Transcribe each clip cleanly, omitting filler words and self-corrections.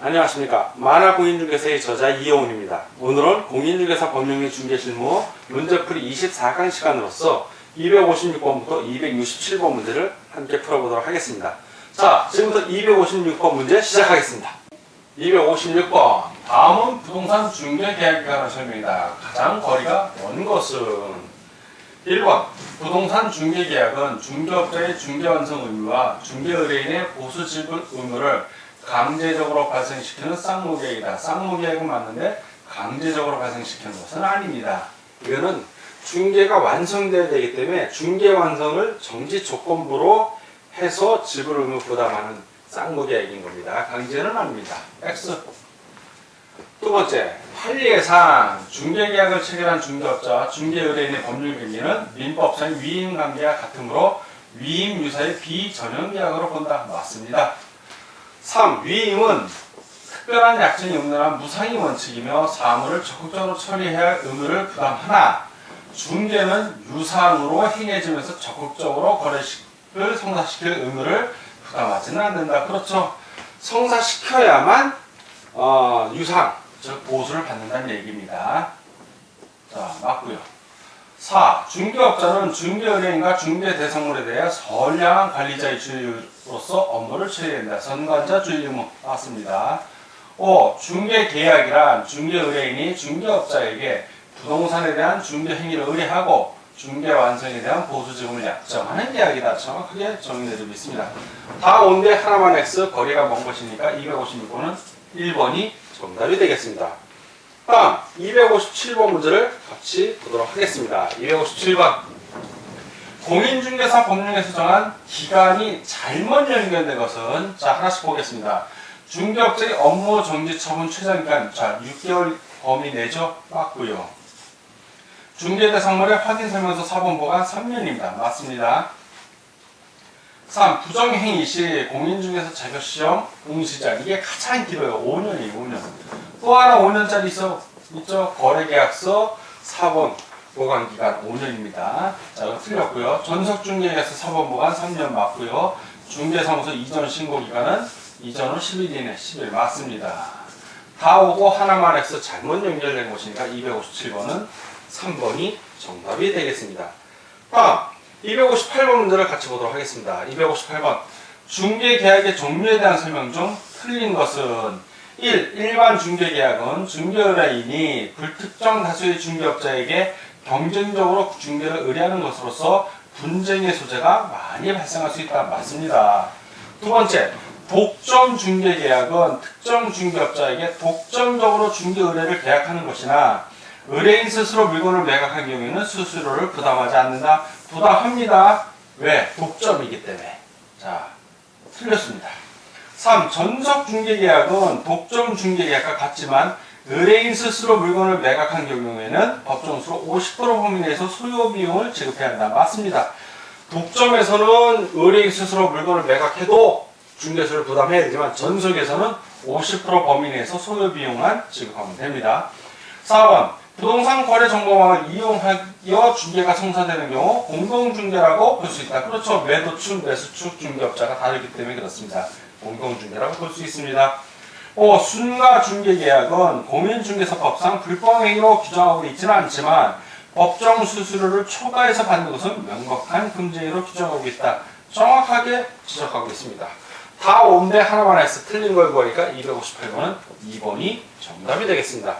안녕하십니까. 만화공인중개사의 저자 이영훈입니다. 오늘은 공인중개사 법령및 중개실무 문제풀이 24강 시간으로서 256번부터 267번 문제를 함께 풀어보도록 하겠습니다. 자, 지금부터 256번 문제 시작하겠습니다. 256번. 다음은 부동산 중개계약에 관한 설명이다. 가장 거리가 먼 것은 1번. 부동산 중개계약은 중개업자의 중개완성 의무와 중개의뢰인의 보수지불 의무를 강제적으로 발생시키는 쌍무계약이다. 쌍무계약은 맞는데 강제적으로 발생시키는 것은 아닙니다. 이거는 중개가 완성되어야 되기 때문에 중개 완성을 정지 조건부로 해서 지불 의무 부담하는 쌍무계약인 겁니다. 강제는 아닙니다. X. 두 번째, 판례상 중개계약을 체결한 중개업자와 중개의뢰인의 법률 관계는 민법상 위임관계와 같으므로 위임유사의 비전형계약으로 본다. 맞습니다. 3. 위임은 특별한 약정이 없는 한 무상의 원칙이며 사무를 적극적으로 처리해야 할 의무를 부담하나 중개는 유상으로 행해지면서 적극적으로 거래식을 성사시킬 의무를 부담하지는 않는다. 그렇죠. 성사시켜야만 유상, 즉 보수를 받는다는 얘기입니다. 자, 맞고요. 4. 중개업자는 중개의뢰인과 중개대상물에 대해 선량한 관리자의 주의로서 업무를 처리한다. 선관자 주의 의무. 맞습니다. 5. 중개계약이란 중개의뢰인이 중개업자에게 부동산에 대한 중개행위를 의뢰하고 중개완성에 대한 보수지급을 약정하는 계약이다. 정확하게 정의해주고 있습니다. 다 온데 하나만 X, 거리가 먼 것이니까 256번은 1번이 정답이 되겠습니다. 다음 257번 문제를 같이 보도록 하겠습니다. 257번. 공인중개사 법령에서 정한 기간이 잘못 연결된 것은, 자, 하나씩 보겠습니다. 중개업자의 업무 정지 처분 최장기간, 자, 6개월 범위 내죠? 맞고요. 중개대상물의 확인 설명서 사본 보관 3년입니다. 맞습니다. 3. 부정행위 시 공인중개사 자격시험 응시자, 이게 가장 길어요. 5년이에요. 5년. 또 하나 5년짜리 있죠? 거래계약서 4번 보관기간 5년입니다. 자, 이거 틀렸고요. 전석중개계약서 4번 보관 3년 맞고요. 중개사무소 이전 신고기간은 이전 후 10일 이내 10일 맞습니다. 다 오고 하나만 X 잘못 연결된 것이니까 257번은 3번이 정답이 되겠습니다. 다음 258번 문제를 같이 보도록 하겠습니다. 258번. 중개계약의 종류에 대한 설명 중 틀린 것은 1. 일반 중개계약은 중개의뢰인이 불특정 다수의 중개업자에게 경쟁적으로 중개를 의뢰하는 것으로서 분쟁의 소재가 많이 발생할 수 있다. 맞습니다. 두 번째, 독점 중개계약은 특정 중개업자에게 독점적으로 중개 의뢰를 계약하는 것이나 의뢰인 스스로 물건을 매각한 경우에는 수수료를 부담하지 않는다. 부담합니다. 왜? 독점이기 때문에. 자, 틀렸습니다. 3. 전석 중개계약은 독점 중개계약과 같지만 의뢰인 스스로 물건을 매각한 경우에는 법정수로 50% 범위 내에서 소요 비용을 지급해야 한다. 맞습니다. 독점에서는 의뢰인 스스로 물건을 매각해도 중개수를 부담해야 되지만 전석에서는 50% 범위 내에서 소요 비용만 지급하면 됩니다. 4번. 부동산 거래 정보망을 이용하여 중개가 성사되는 경우 공동중개라고 볼 수 있다. 그렇죠. 매도축, 매수축 중개업자가 다르기 때문에 그렇습니다. 공동중개라고 볼 수 있습니다. 5. 순가중개계약은 공인중개사법상 불법행위로 규정하고 있지는 않지만 법정 수수료를 초과해서 받는 것은 명백한 금지행위로 규정하고 있다. 정확하게 지적하고 있습니다. 다 온데 하나만 X 틀린 걸 보니까 258번은 2번이 정답이 되겠습니다.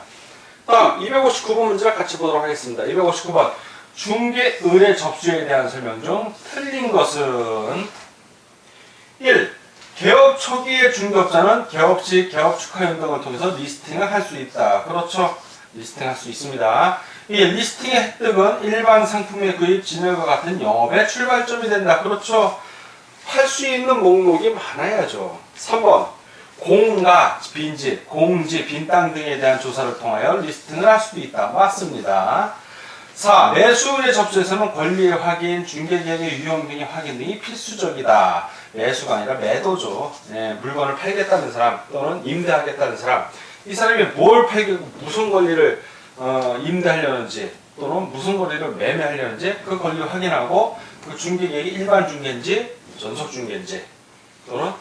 다음 259번 문제를 같이 보도록 하겠습니다. 259번. 중개 의뢰 접수에 대한 설명 중 틀린 것은 1. 개업 초기의 중개업자는 개업 시 개업 축하연 등을 통해서 리스팅을 할 수 있다. 그렇죠. 리스팅할 수 있습니다. 이 리스팅의 획득은 일반 상품의 구입, 진열과 같은 영업의 출발점이 된다. 그렇죠. 할 수 있는 목록이 많아야죠. 3번. 공가, 빈집, 공지, 빈 땅 등에 대한 조사를 통하여 리스팅을 할 수도 있다. 맞습니다. 4. 매수의뢰 접수에서는 권리의 확인, 중개계약의 유형 등의 확인 등이 필수적이다. 매수가 아니라 매도죠. 네, 물건을 팔겠다는 사람 또는 임대하겠다는 사람, 이 사람이 뭘 팔겠고 무슨 권리를 임대하려는지 또는 무슨 권리를 매매하려는지 그 권리를 확인하고 그 중개계약이 일반 중개인지 전속 중개인지 또는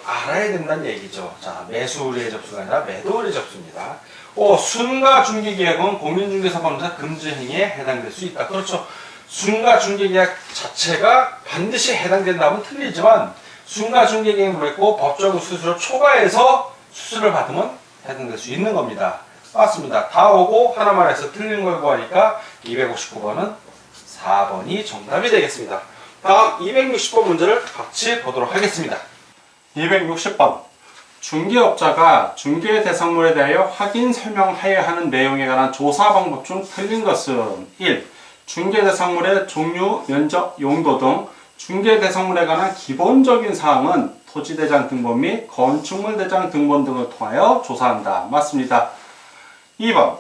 알아야 된다는 얘기죠. 자, 매수의 접수가 아니라 매도의 접수입니다. 순가 중개계약은 공인중개사법상 금지행위에 해당될 수 있다. 그렇죠. 순가 중개계약 자체가 반드시 해당된다면 틀리지만 순가 중개계약을 맺고 법정 수수료 초과해서 수수료를 받으면 해당될 수 있는 겁니다. 맞습니다. 다 오고 하나만 해서 틀린 걸 구하니까 259번은 4번이 정답이 되겠습니다. 다음 260번 문제를 같이 보도록 하겠습니다. 260번 중개업자가 중개 대상물에 대하여 확인 설명하여야 하는 내용에 관한 조사 방법 중 틀린 것은 1. 중개 대상물의 종류, 면적, 용도 등 중개 대상물에 관한 기본적인 사항은 토지대장 등본 및 건축물 대장 등본 등을 통하여 조사한다. 맞습니다. 2번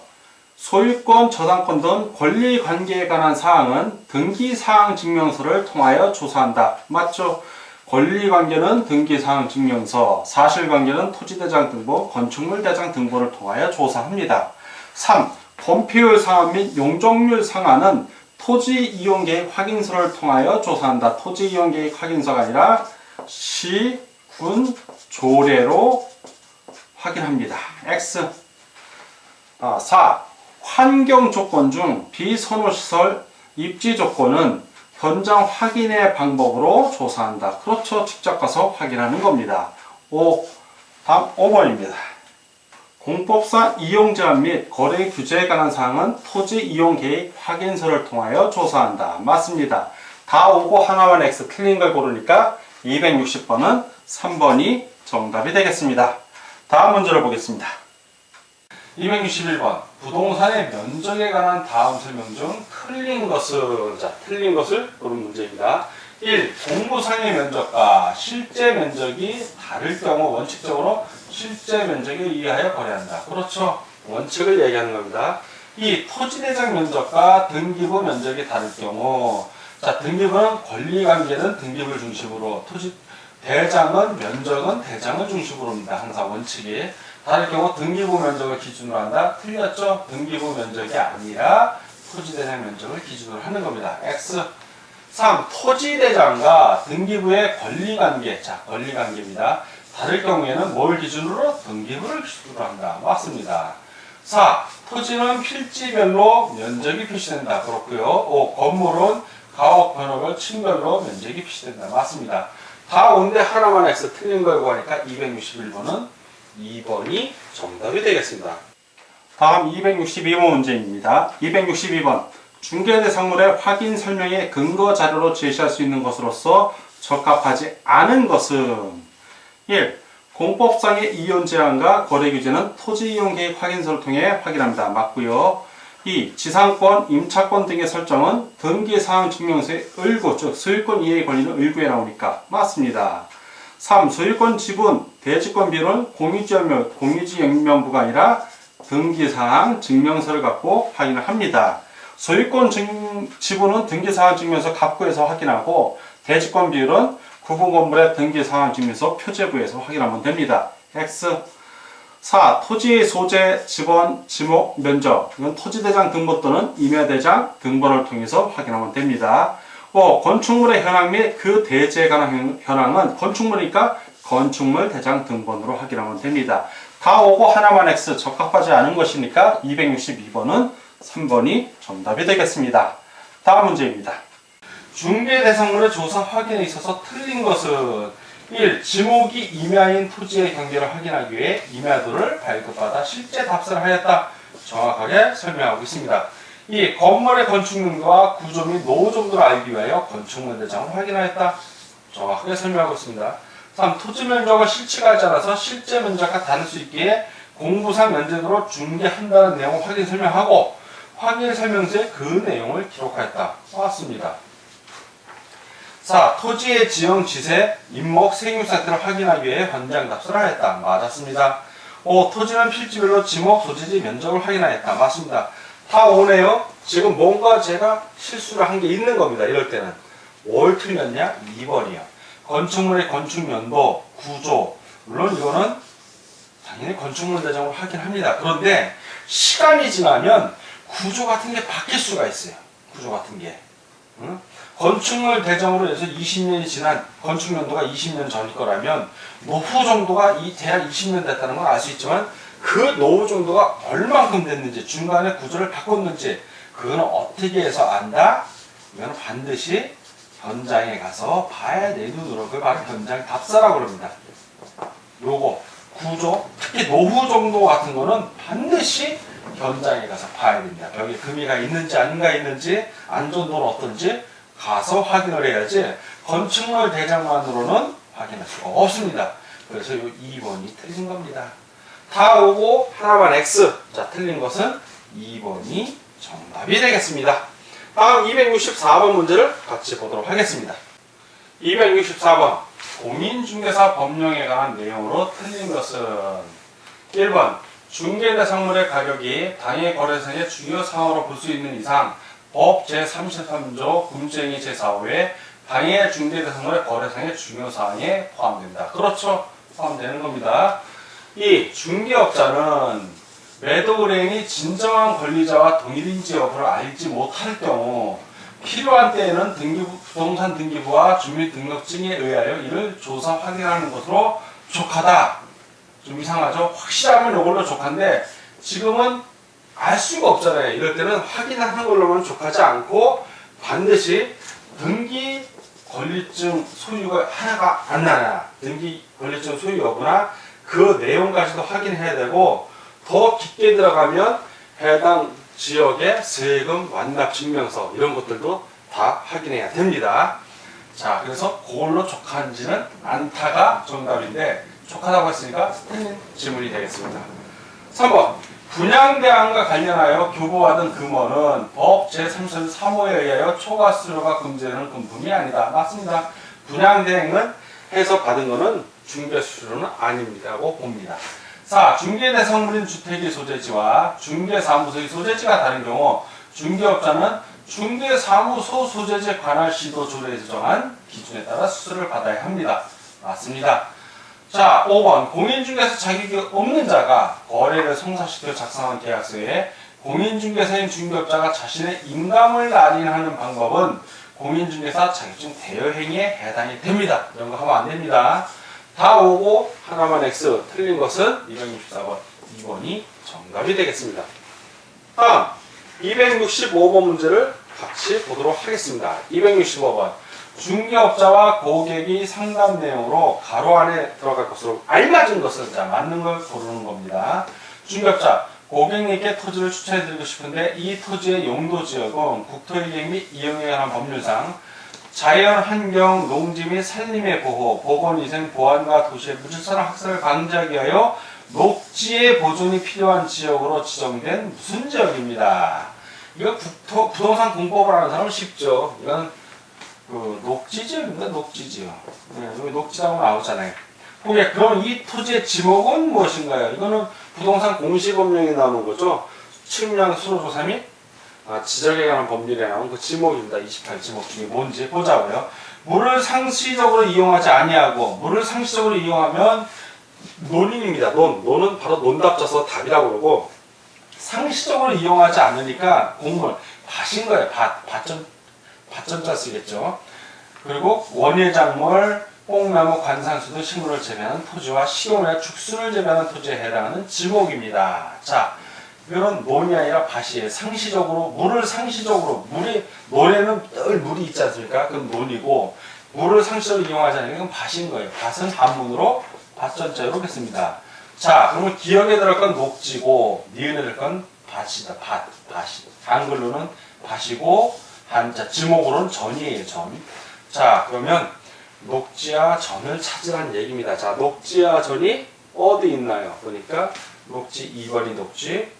소유권, 저당권 등 권리관계에 관한 사항은 등기사항 증명서를 통하여 조사한다. 맞죠? 권리관계는 등기사항 증명서, 사실관계는 토지대장 등본, 건축물 대장 등본을 통하여 조사합니다. 3. 건폐율 상한 및 용적률 상한은 토지이용계획 확인서를 통하여 조사한다. 토지이용계획 확인서가 아니라 시, 군, 조례로 확인합니다. X. 4. 환경 조건 중 비선호시설 입지 조건은 현장 확인의 방법으로 조사한다. 그렇죠. 직접 가서 확인하는 겁니다. 5. 다음 5번입니다. 공법상 이용 제한 및 거래 규제에 관한 사항은 토지 이용 계획 확인서를 통하여 조사한다. 맞습니다. 다 오고 하나만 X 틀린 걸 고르니까 260번은 3번이 정답이 되겠습니다. 다음 문제를 보겠습니다. 261번 부동산의 면적에 관한 다음 설명 중 틀린 것을 고른 문제입니다. 1. 공부상의 면적과 실제 면적이 다를 경우 원칙적으로 실제 면적에 의하여 거래한다. 그렇죠. 원칙을 얘기하는 겁니다. 2. 토지대장 면적과 등기부 면적이 다를 경우 등기부는 권리관계는 등기부를 중심으로 대장은 면적은 대장을 중심으로 합니다. 항상 원칙이. 다를 경우 등기부 면적을 기준으로 한다. 틀렸죠? 등기부 면적이 아니라 토지대장 면적을 기준으로 하는 겁니다. X. 3. 토지대장과 등기부의 권리관계. 권리관계입니다. 다를 경우에는 뭘 기준으로? 등기부를 기준으로 한다. 맞습니다. 4. 토지는 필지별로 면적이 표시된다. 그렇고요. 5. 건물은 가옥, 변호별, 층별로 면적이 표시된다. 맞습니다. 다 온데 하나만 X 틀린 걸 구하니까 261번은 2번이 정답이 되겠습니다. 다음 262번 문제입니다. 262번 중개대상물의 확인 설명의 근거 자료로 제시할 수 있는 것으로서 적합하지 않은 것은 1. 공법상의 이용 제한과 거래 규제는 토지이용계획 확인서를 통해 확인합니다. 맞고요. 2. 지상권, 임차권 등의 설정은 등기사항 증명서의 을구, 즉 소유권 이해의 권리는 을구에 나오니까 맞습니다. 3. 소유권 지분, 대지권 비율은 공유지역명부가 아니라 등기사항 증명서를 갖고 확인을 합니다. 소유권 지분은 등기사항 증명서 갑구에서 확인하고 대지권 비율은 구분 건물의 등기사항 증명서 표제부에서 확인하면 됩니다. X. 4. 토지의 소재, 지번, 지목, 면적. 이건 토지대장 등본 또는 임야대장 등본을 통해서 확인하면 됩니다. 5. 건축물의 현황 및 그 대지에 관한 현황은 건축물이니까 건축물 대장 등본으로 확인하면 됩니다. 다 오고 하나만 X 적합하지 않은 것이니까 262번은 3번이 정답이 되겠습니다. 다음 문제입니다. 중개 대상물의 조사 확인에 있어서 틀린 것은 1. 지목이 임야인 토지의 경계를 확인하기 위해 임야도를 발급받아 실제 답사를 하였다. 정확하게 설명하고 있습니다. 2. 건물의 건축용도와 구조 및 노후 정도를 알기 위하여 건축물 대장을 확인하였다. 정확하게 설명하고 있습니다. 3. 토지 면적을 실측하지 않아서 실제 면적과 다를 수 있기에 공부상 면적으로 중개한다는 내용을 확인 설명하고 확인 설명서에 그 내용을 기록하였다. 맞습니다. 4. 토지의 지형, 지세, 임목, 생육 상태를 확인하기 위해 현장 답사를 하였다. 맞았습니다. 5. 토지는 필지별로 지목, 소재지, 면적을 확인하였다. 맞습니다. 다 오네요. 지금 뭔가 제가 실수를 한 게 있는 겁니다. 이럴 때는. 뭘 틀렸냐? 2번이요. 건축물의 건축연도, 구조. 물론 이거는 당연히 건축물 대장으로 확인합니다. 그런데 시간이 지나면 구조 같은 게 바뀔 수가 있어요. 구조 같은 게. 응? 건축물 대장으로 해서 20년이 지난 건축 연도가 20년 전일 거라면 노후 정도가 대략 20년 됐다는 걸 알 수 있지만 그 노후 정도가 얼만큼 됐는지 중간에 구조를 바꿨는지 그거는 어떻게 해서 안다? 이거는 반드시 현장에 가서 봐야 돼. 눈으로. 그걸 바로 현장 답사라고 그럽니다. 요거 구조 특히 노후 정도 같은 거는 반드시 현장에 가서 봐야 됩니다. 벽에 금이가 있는지 아닌가 있는지 안전도는 어떤지 가서 확인을 해야지 건축물 대장만으로는 확인할 수가 없습니다. 그래서 요 2번이 틀린 겁니다. 다 오고 하나만 X. 자, 틀린 것은 2번이 정답이 되겠습니다. 다음 264번 문제를 같이 보도록 하겠습니다. 264번 공인중개사 법령에 관한 내용으로 틀린 것은 1번 중개대상물의 가격이 당해 거래상의 중요 사항으로 볼 수 있는 이상 법 제33조 금주행위 제4호에 당해 중개대상물의 거래상의 중요 사항에 포함된다. 그렇죠. 포함되는 겁니다. 이 중개업자는 매도 의뢰인이 진정한 권리자와 동일인지 여부를 알지 못할 경우 필요한 때에는 부동산 등기부와 주민등록증에 의하여 이를 조사 확인하는 것으로 족하다. 좀 이상하죠? 확실하면 이걸로 족한데 지금은 알 수가 없잖아요. 이럴 때는 확인하는 걸로만 족하지 않고 반드시 등기 권리증 소유가 하나가 안 나냐, 등기 권리증 소유 여부나 그 내용까지도 확인해야 되고 더 깊게 들어가면 해당 지역의 세금 완납 증명서 이런 것들도 다 확인해야 됩니다. 자, 그래서 그걸로 족한지는 않다가 정답인데 족하다고 했으니까 틀린 질문이 되겠습니다. 3번 분양대항과 관련하여 교부받은 금원은 법 제33호에 의하여 초과수료가 금지되는 금품이 아니다. 맞습니다. 분양대행은 해서 받은 거는 중개수수료는 아닙니다고 봅니다. 자, 중개대상물인 주택의 소재지와 중개사무소의 소재지가 다른 경우 중개업자는 중개사무소 소재지 관할 시도 조례에서 정한 기준에 따라 수수료를 받아야 합니다. 맞습니다. 자, 5번 공인중개사 자격이 없는 자가 거래를 성사시켜 작성한 계약서에 공인중개사인 중개업자가 자신의 인감을 날인하는 방법은 공인중개사 자격증 대여행위에 해당이 됩니다. 이런 거 하면 안 됩니다. 다 오고 하나만 X. 틀린 것은 264번 2번이 정답이 되겠습니다. 다음 265번 문제를 같이 보도록 하겠습니다. 265번 중개업자와 고객이 상담 내용으로 가로 안에 들어갈 것으로 알맞은 것은 자 맞는 걸 고르는 겁니다. 중개업자 고객님께 토지를 추천해드리고 싶은데 이 토지의 용도지역은 국토일행 및 이용에 관한 법률상 자연환경, 농지 및 산림의 보호, 보건위생, 보안과 도시의 무질서한 학살을 방지하기 위하여 녹지의 보존이 필요한 지역으로 지정된 무슨 지역입니다. 이거 부동산 공법을 아는 사람은 쉽죠. 이건 그 녹지지역입니다. 녹지지역. 네, 여기 녹지라고 나오잖아요. 그게 그럼 이 토지의 지목은 무엇인가요? 이거는 부동산 공시법령에 나오는 거죠. 측량 수로조사 및 지정에 관한 법률에 나온 그 지목입니다. 28지목 중에 뭔지 보자고요. 물을 상시적으로 이용하지 아니하고 물을 상시적으로 이용하면 논인입니다. 논은 바로 논답져서 답이라고 그러고 상시적으로 이용하지 않으니까 곡물 밭인 거예요. 밭전자 쓰겠죠. 그리고 원예작물, 뽕나무, 관상수 등 식물을 재배하는 토지와 식용유나 죽순을 재배하는 토지에 해당하는 지목입니다. 자, 이런 논이 아니라 밭이에요. 상시적으로 물을 상시적으로 논에는 늘 물이 있지 않습니까? 그럼 논이고 물을 상시적으로 이용하지 않으면 그건 밭인 거예요. 밭은 한문으로 밭전자로 했습니다. 자, 그러면 기억에 들을 건 녹지고 니은에 들을 건 밭이다. 밭이. 한글로는 밭이고 한자 지목으로는 전이에요. 전. 자, 그러면 녹지와 전을 찾으라는 얘기입니다. 자, 녹지와 전이 어디 있나요? 보니까 녹지 2번이 녹지,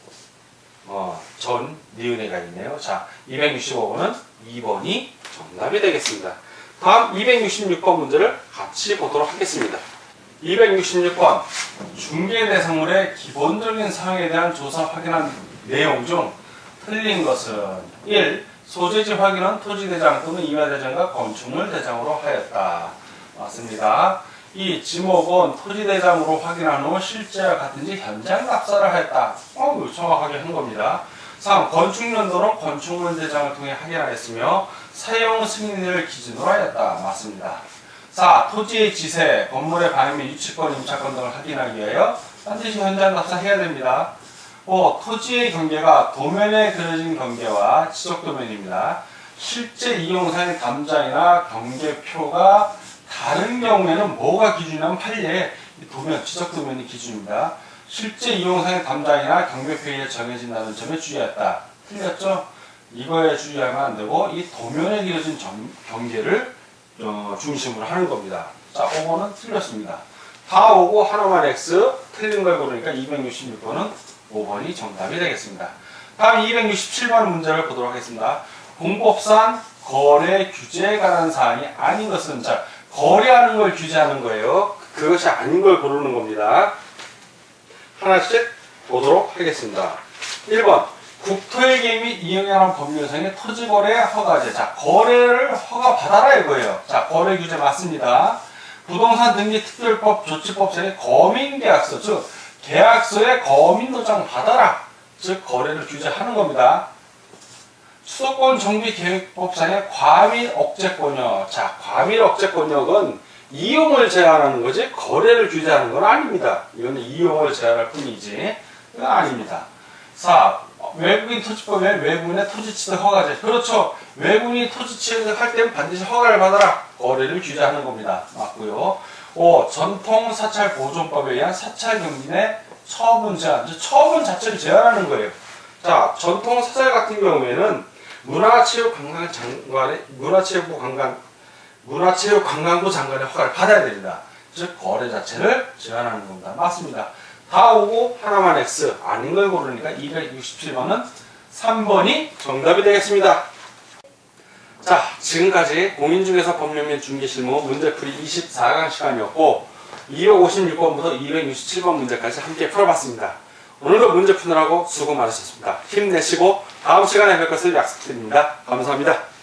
전 니은에가 있네요. 자, 265번은 2번이 정답이 되겠습니다. 다음 266번 문제를 같이 보도록 하겠습니다. 266번 중개대상물의 기본적인 사항에 대한 조사 확인한 내용 중 틀린 것은 1. 소재지 확인은 토지대장 또는 임야대장과 건축물 대장으로 하였다. 맞습니다. 2. 지목은 토지대장으로 확인한 후 실제와 같은지 현장 답사를 하였다. 정확하게 한 겁니다. 3. 건축연도는 건축문제장을 통해 확인하였으며 사용 승인을 기준으로 하였다. 맞습니다. 4. 토지의 지세, 건물의 방해 및 유치권, 임차권 등을 확인하기 위하여 반드시 현장 답사해야 됩니다. 5. 토지의 경계가 도면에 그려진 경계와 지적도면입니다. 실제 이용상의 담장이나 경계표가 다른 경우에는 뭐가 기준이냐면 판례 도면, 지적도면이 기준입니다. 실제 이용상의 담장이나 경계표에 정해진다는 점에 주의했다. 틀렸죠? 이거에 주의하면 안 되고 이 도면에 그려진 경계를 중심으로 하는 겁니다. 자, 5번은 틀렸습니다. 다 오고 하나만 X, 틀린 걸 고르니까 266번은 5번이 정답이 되겠습니다. 다음 267번 문제를 보도록 하겠습니다. 공법상 거래 규제에 관한 사항이 아닌 것은, 자, 거래하는 걸 규제하는 거예요. 그것이 아닌 걸 고르는 겁니다. 하나씩 보도록 하겠습니다. 1번 국토회계 및 이용에 관한 법률상의 토지거래 허가제. 자, 거래를 허가받아라 이거예요. 자, 거래 규제 맞습니다. 부동산 등기 특별법 조치법상의 거민계약서, 즉 계약서에 거민도장 받아라, 즉 거래를 규제하는 겁니다. 수도권 정비계획법상의 과밀 억제권역. 자, 과밀 억제권역은 이용을 제한하는 거지 거래를 규제하는 건 아닙니다. 이거는 이용을 제한할 뿐이지 그건 아닙니다. 4. 외국인 토지법에 외국인의 토지 취득 허가제. 그렇죠. 외국인이 토지 취득할 때는 반드시 허가를 받아라. 거래를 규제하는 겁니다. 맞고요. 5. 전통 사찰 보존법에 의한 사찰 경진의 처분 제한. 처분 자체를 제한하는 거예요. 자, 전통 사찰 같은 경우에는 문화체육관광부 장관의 허가를 받아야 됩니다. 즉 거래 자체를 제한하는 겁니다. 맞습니다. 다 오고 하나만 X, 아닌 걸 고르니까 267번은 3번이 정답이 되겠습니다. 자, 지금까지 공인중개사 법률 및 중개실무 문제풀이 24강 시간이었고 256번부터 267번 문제까지 함께 풀어봤습니다. 오늘도 문제 푸느라고 수고 많으셨습니다. 힘내시고 다음 시간에 뵐 것을 약속드립니다. 감사합니다.